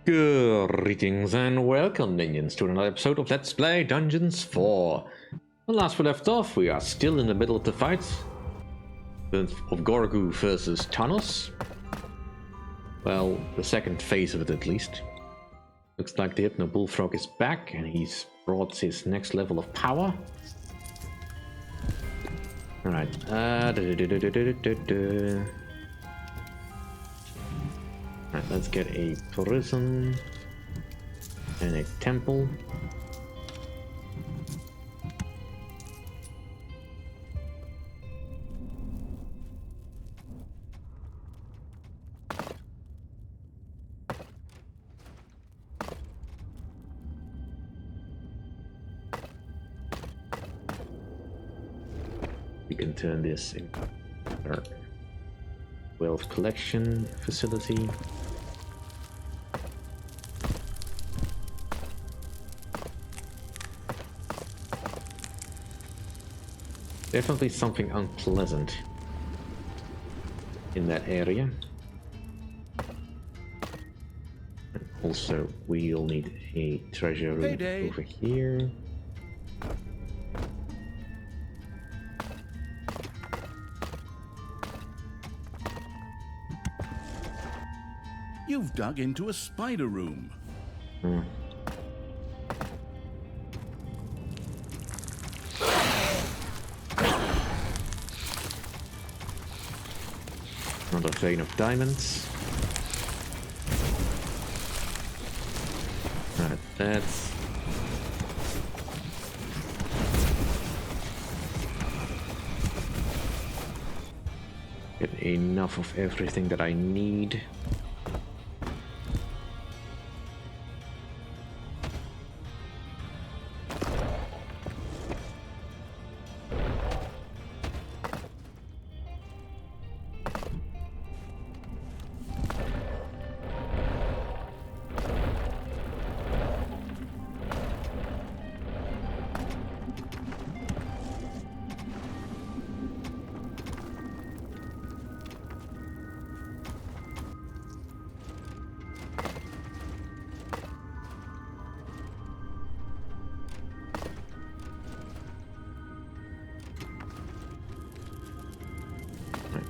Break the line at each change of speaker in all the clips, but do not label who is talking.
Greetings and welcome, minions, to another episode of Let's Play Dungeons 4. Well, last we left off, we are still in the middle of the fight of Gorgu versus Tanos. Well, the second phase of it at least. Looks like the Hypno Bullfrog is back and he's brought his next level of power. Alright, Alright, let's get a prison and a temple. We can turn this into our wealth collection facility. Definitely something unpleasant in that area. And also, we'll need a treasure room over here.
You've dug into a spider room.
Another vein of diamonds. Alright, that's... get enough of everything that I need.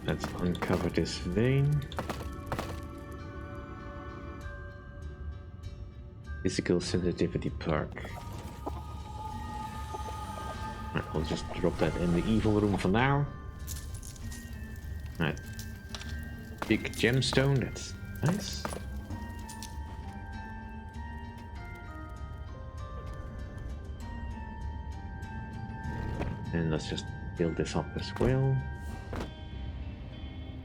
Let's uncover this vein. Physical sensitivity perk. Right, I'll just drop that in the evil room for now. Right. Big gemstone, that's nice. And let's just build this up as well.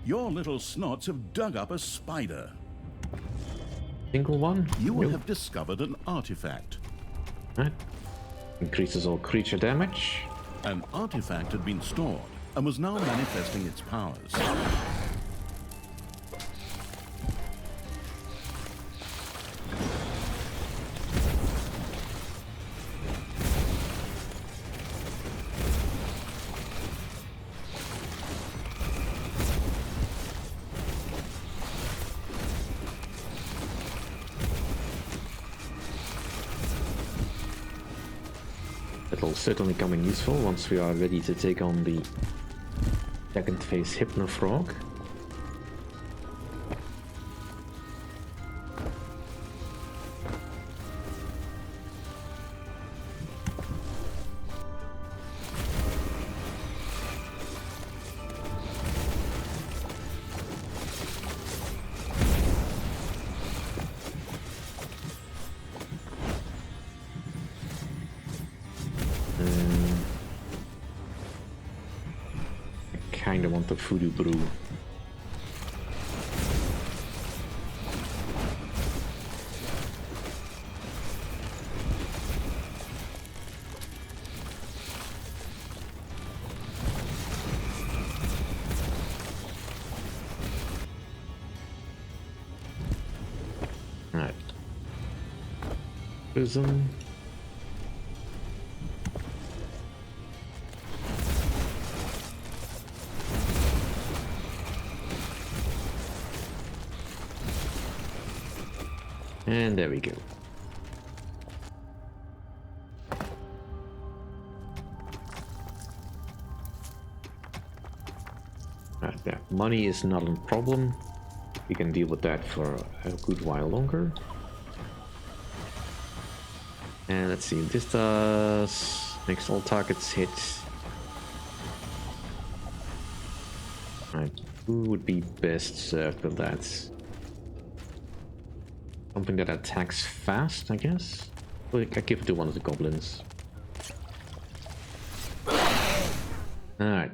Your little snots have dug up a spider.
Single one?
You will have discovered an artifact.
Right. Increases all creature damage.
An artifact had been stored and was now manifesting its powers.
It'll certainly come in useful once we are ready to take on the second phase Hypno Frog. I kinda want the voodoo brew. Alright. Prism. And there we go. Right, yeah, money is not a problem. We can deal with that for a good while longer. And let's see, this does... makes all targets hit. Right, who would be best served with that? Something that attacks fast, I guess? Well, I give it to one of the goblins. Alright.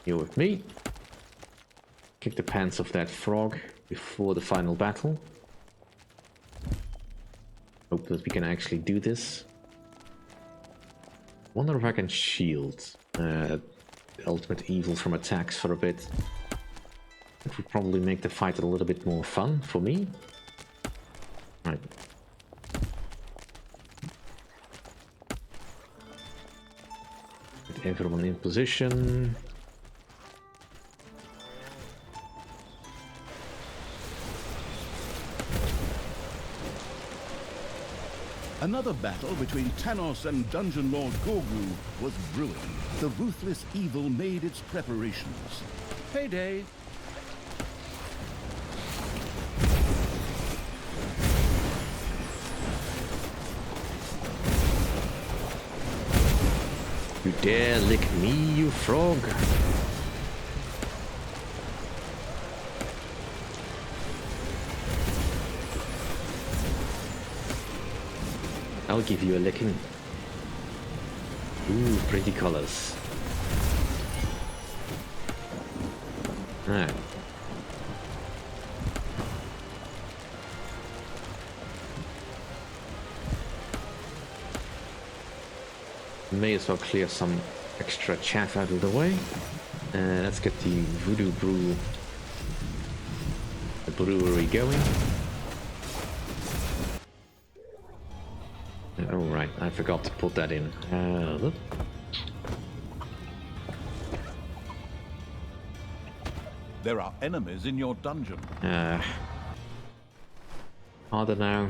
You're with me. Kick the pants off that frog before the final battle. Hope that we can actually do this. Wonder if I can shield ultimate evil from attacks for a bit. It would probably make the fight a little bit more fun for me. Right. Get everyone in position.
Another battle between Tanos and Dungeon Lord Gorgu was brewing. The ruthless evil made its preparations. Payday!
You dare lick me, you frog? I'll give you a licking. Ooh, pretty colors. Alright. May as well clear some extra chaff out of the way. Let's get the Voodoo Brew, the brewery going. Oh right, I forgot to put that in.
There are enemies in your dungeon.
Harder now.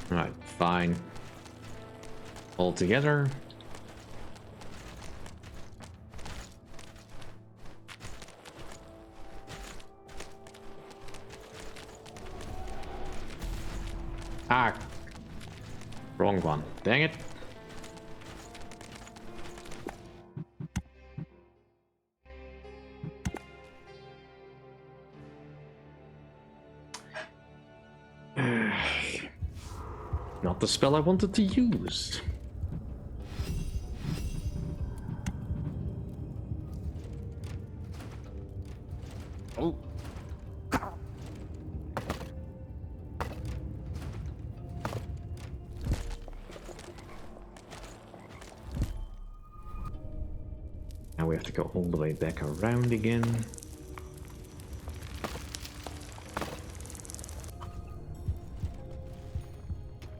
Right, fine. All together. Ah, wrong one. Dang it. Not the spell I wanted to use. Oh. Now we have to go all the way back around again.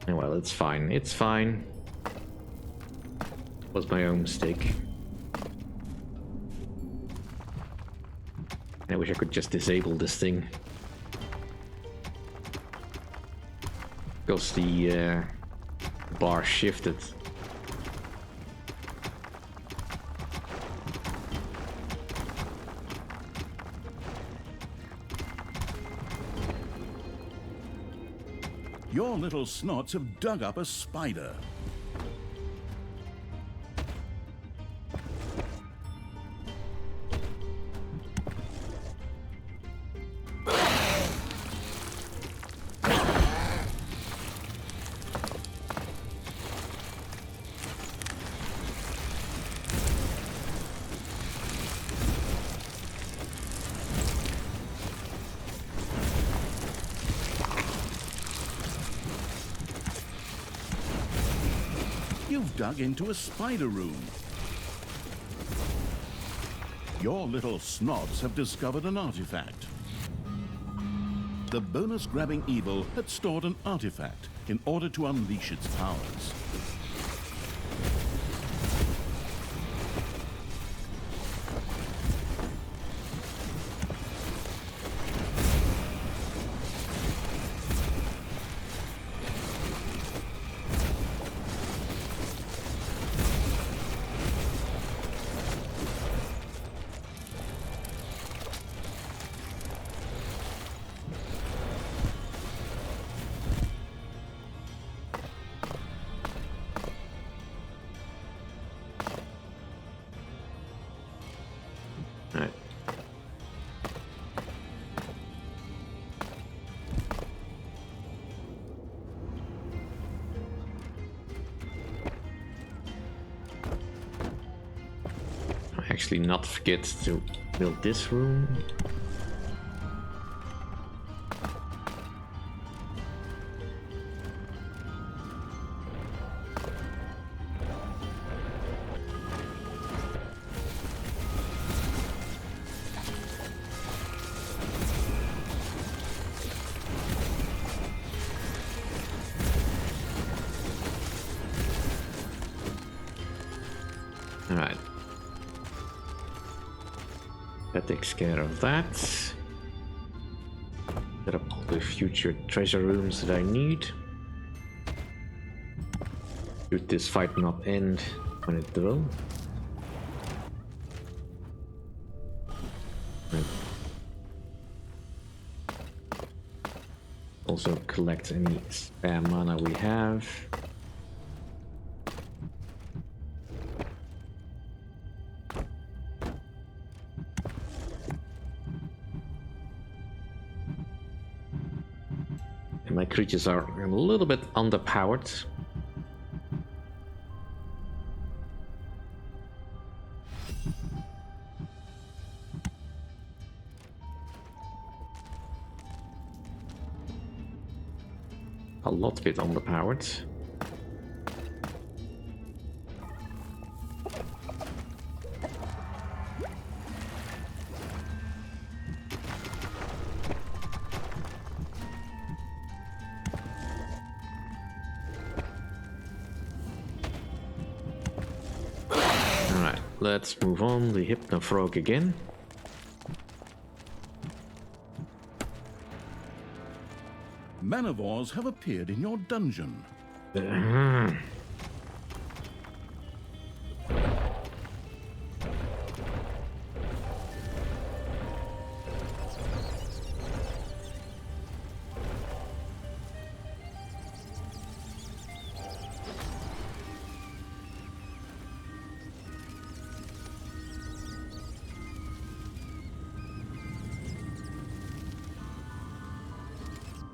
Well, it's fine. It's fine. It was my own mistake. I wish I could just disable this thing. Because the bar shifted.
Your little snots have dug up a spider. You've dug into a spider room. Your little snots have discovered an artifact. The bonus-grabbing evil had stored an artifact in order to unleash its powers.
actually not forget to build this room. Alright. That takes care of that. Set up all the future treasure rooms that I need. Should this fight not end when it will. Right. Also collect any spare mana we have. My creatures are a little bit underpowered. A lot bit underpowered. Let's move on the Hypno-Frog again.
Manivores have appeared in your dungeon.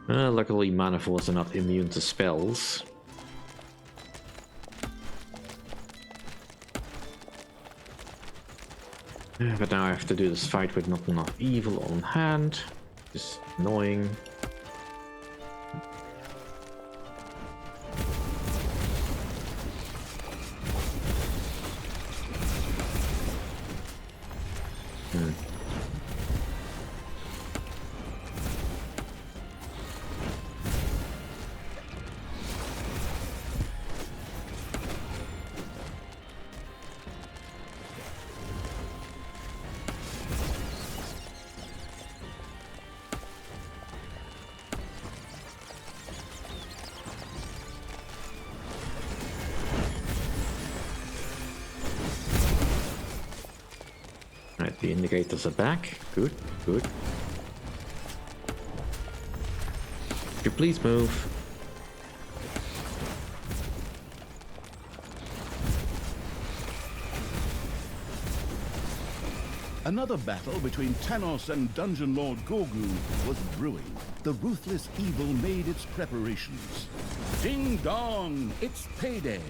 Luckily, Manivores are not immune to spells. But now I have to do this fight with not enough evil on hand. It's annoying. Right, the indicators are back. Good, good. Could you please move?
Another battle between Tanos and Dungeon Lord Gorgu was brewing. The ruthless evil made its preparations. Ding dong, it's payday.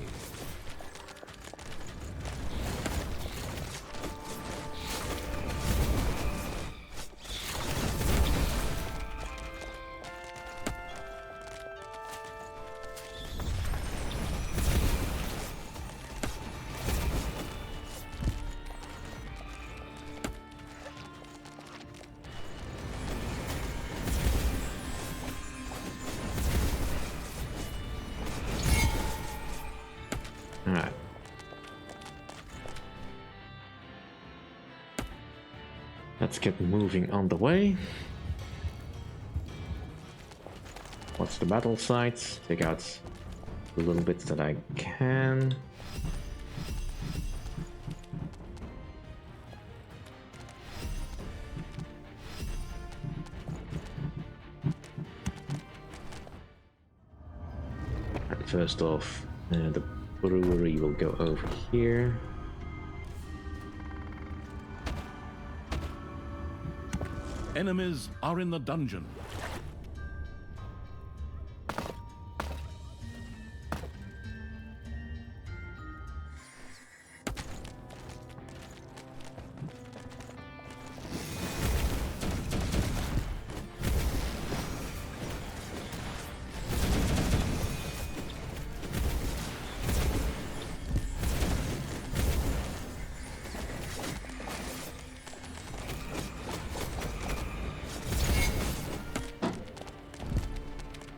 Alright. Let's get moving on the way. What's the battle site? Take out the little bits that I can. Right, first off, the brewery will go over here.
Enemies are in the dungeon.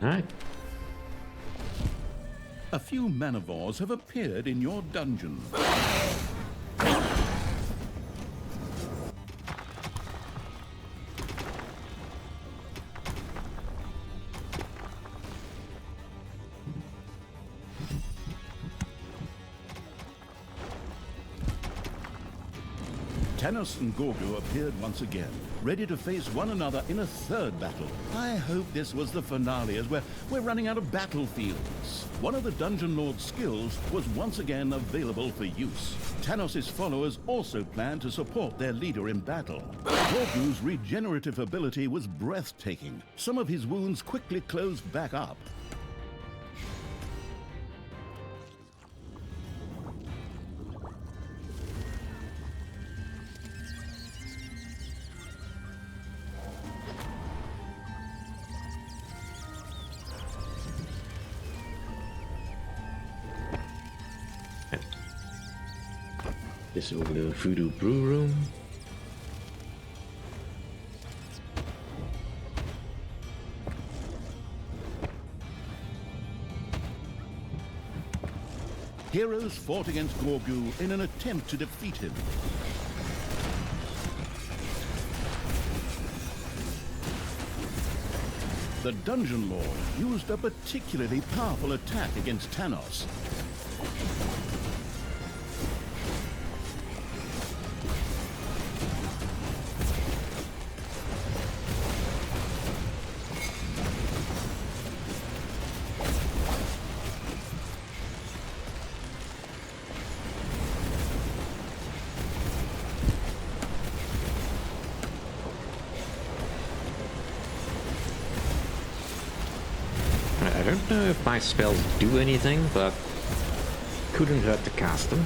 Alright.
A few manivores have appeared in your dungeon. Tanos and Gorgu appeared once again, ready to face one another in a third battle. I hope this was the finale, as we're running out of battlefields. One of the Dungeon Lord's skills was once again available for use. Tanos' followers also planned to support their leader in battle. Gorgu's regenerative ability was breathtaking. Some of his wounds quickly closed back up.
This is over the Voodoo Brew Room.
Heroes fought against Gorgu in an attempt to defeat him. The Dungeon Lord used a particularly powerful attack against Tanos.
I don't know if my spells do anything, but couldn't hurt to cast them.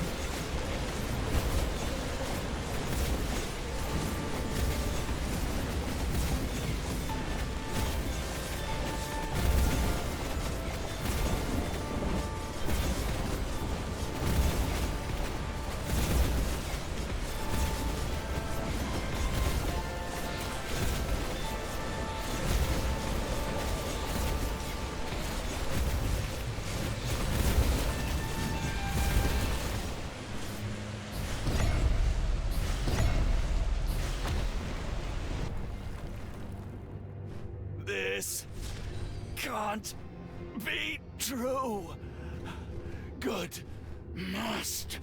This can't be true. Good must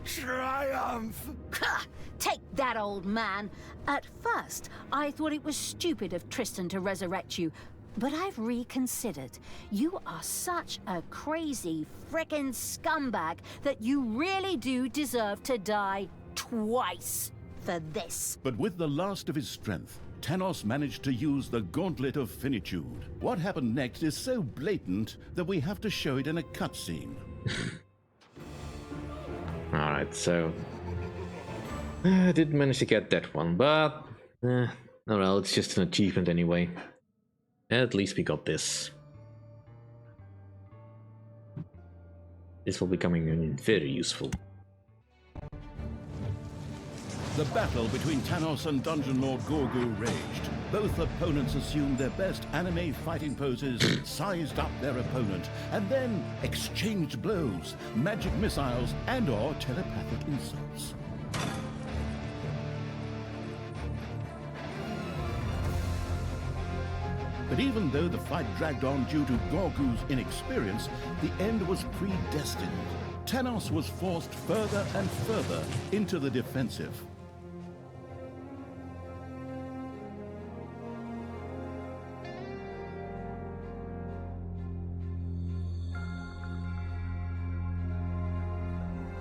triumph.
Ha! Take that, old man. At first, I thought it was stupid of Tristan to resurrect you, but I've reconsidered. You are such a crazy frickin' scumbag that you really do deserve to die twice for this.
But with the last of his strength, Tanos managed to use the Gauntlet of Finitude. What happened next is so blatant that we have to show it in a cutscene.
Alright, so I didn't manage to get that one, but oh well, it's just an achievement anyway. At least we got this. This will be coming in very useful.
The battle between Tanos and Dungeon Lord Gorgu raged. Both opponents assumed their best anime fighting poses, sized up their opponent, and then exchanged blows, magic missiles, and/or telepathic insults. But even though the fight dragged on due to Gorgu's inexperience, the end was predestined. Tanos was forced further and further into the defensive.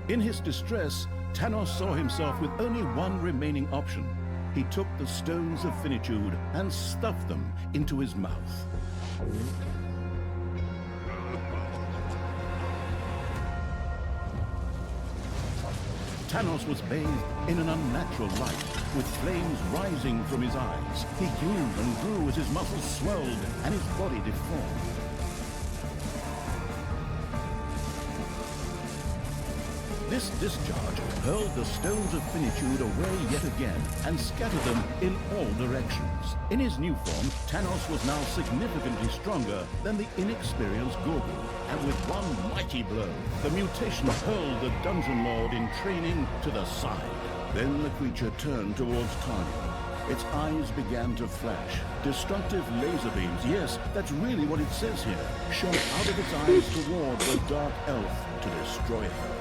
In his distress, Tanos saw himself with only one remaining option. He took the stones of finitude and stuffed them into his mouth. Tanos was bathed in an unnatural light, with flames rising from his eyes. He grew and grew as his muscles swelled and his body deformed. This discharge hurled the stones of finitude away yet again and scattered them in all directions. In his new form, Thanos was now significantly stronger than the inexperienced Gorgu, and with one mighty blow, the mutation hurled the Dungeon Lord in training to the side. Then the creature turned towards Thalya. Its eyes began to flash. Destructive laser beams, yes, that's really what it says here, shot out of its eyes toward the Dark Elf to destroy her.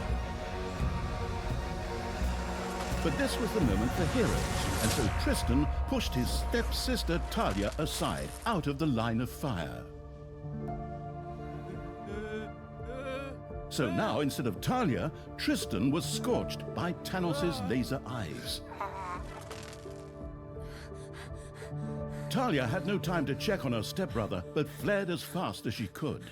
But this was the moment for heroes, and so Tristan pushed his stepsister Thalya aside, out of the line of fire. So now, instead of Thalya, Tristan was scorched by Thanos' laser eyes. Thalya had no time to check on her stepbrother, but fled as fast as she could.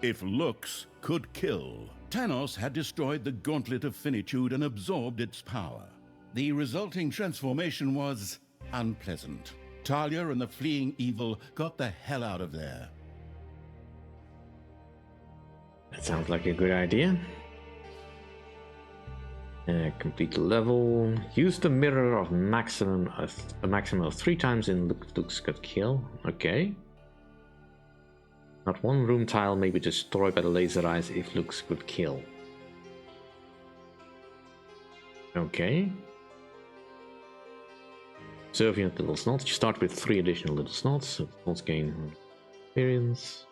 If looks could kill, Thanos had destroyed the Gauntlet of Finitude and absorbed its power. The resulting transformation was unpleasant. Thalya and the fleeing evil got the hell out of there.
That sounds like a good idea. Complete the level. Use the mirror of a maximum of 3 times in looks could kill. Okay. Not one room tile may be destroyed by the laser eyes if looks could kill. Okay. Serve unit little snots. You start with 3 additional little snots. So snots gain experience.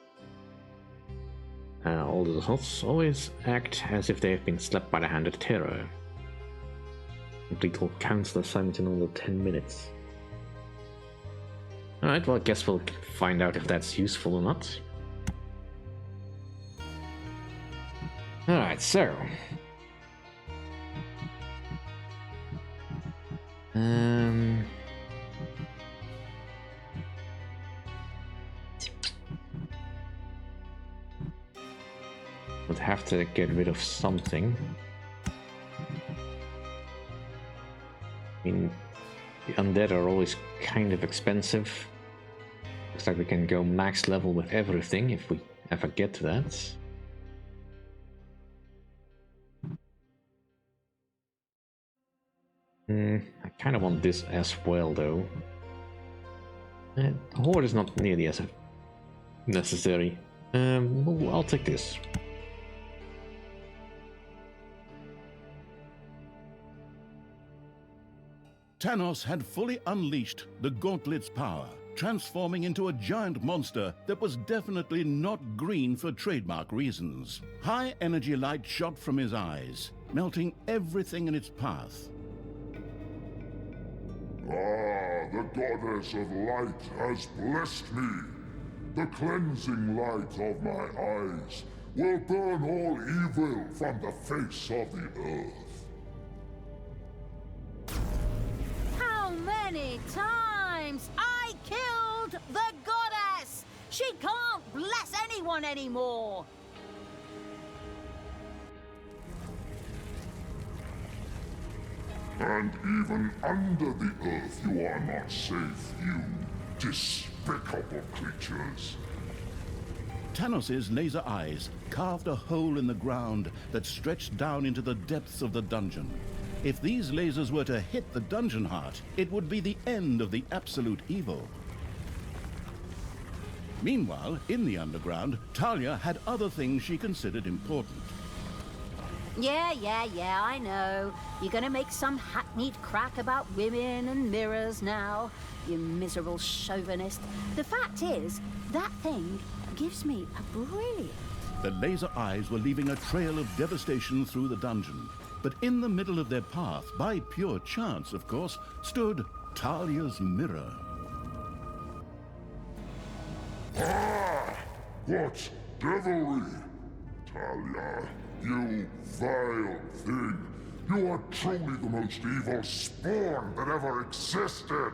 All little snots always act as if they have been slapped by the hand of terror. Complete all council assignments in under 10 minutes. Alright, well I guess we'll find out if that's useful or not. Alright, so... would have to get rid of something. I mean, the undead are always kind of expensive. Looks like we can go max level with everything if we ever get to that. I kind of want this as well, though. The Horde is not nearly as necessary. I'll take this.
Thanos had fully unleashed the Gauntlet's power, transforming into a giant monster that was definitely not green for trademark reasons. High energy light shot from his eyes, melting everything in its path.
Ah, the goddess of light has blessed me. The cleansing light of my eyes will burn all evil from the face of the earth.
How many times I killed the goddess? She can't bless anyone anymore.
And even under the earth you are not safe, you despicable creatures.
Thanos' laser eyes carved a hole in the ground that stretched down into the depths of the dungeon. If these lasers were to hit the dungeon heart, it would be the end of the absolute evil. Meanwhile, in the underground, Thalya had other things she considered important.
Yeah, I know. You're gonna make some hackneyed crack about women and mirrors now, you miserable chauvinist. The fact is, that thing gives me a brilliant...
The laser eyes were leaving a trail of devastation through the dungeon. But in the middle of their path, by pure chance, of course, stood Thalya's mirror.
Ah! What devilry! Thalya, you vile thing! You are truly the most evil spawn that ever existed!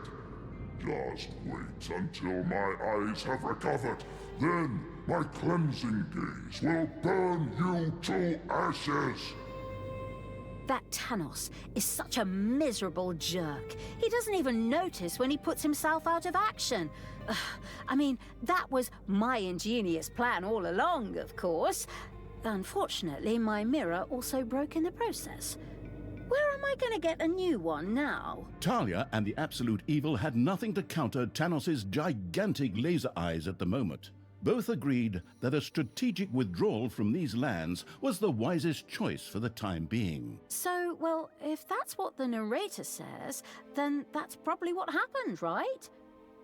Just wait until my eyes have recovered. Then my cleansing gaze will burn you to ashes!
That Thanos is such a miserable jerk. He doesn't even notice when he puts himself out of action. Ugh, I mean, that was my ingenious plan all along, of course. Unfortunately, my mirror also broke in the process. Where am I going to get a new one now?
Thalya and the Absolute Evil had nothing to counter Thanos' gigantic laser eyes at the moment. Both agreed that a strategic withdrawal from these lands was the wisest choice for the time being.
So, well, if that's what the narrator says, then that's probably what happened, right?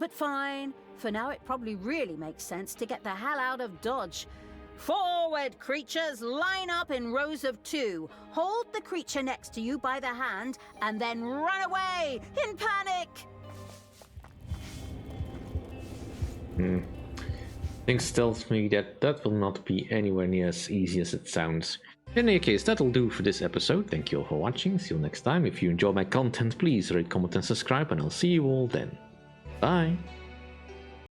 But fine. For now, it probably really makes sense to get the hell out of Dodge. Forward, creatures! Line up in rows of 2. Hold the creature next to you by the hand, and then run away in panic!
Things tells me that that will not be anywhere near as easy as it sounds. In any case, that'll do for this episode. Thank you all for watching. See you next time. If you enjoy my content, please rate, comment and subscribe, and I'll see you all then. Bye!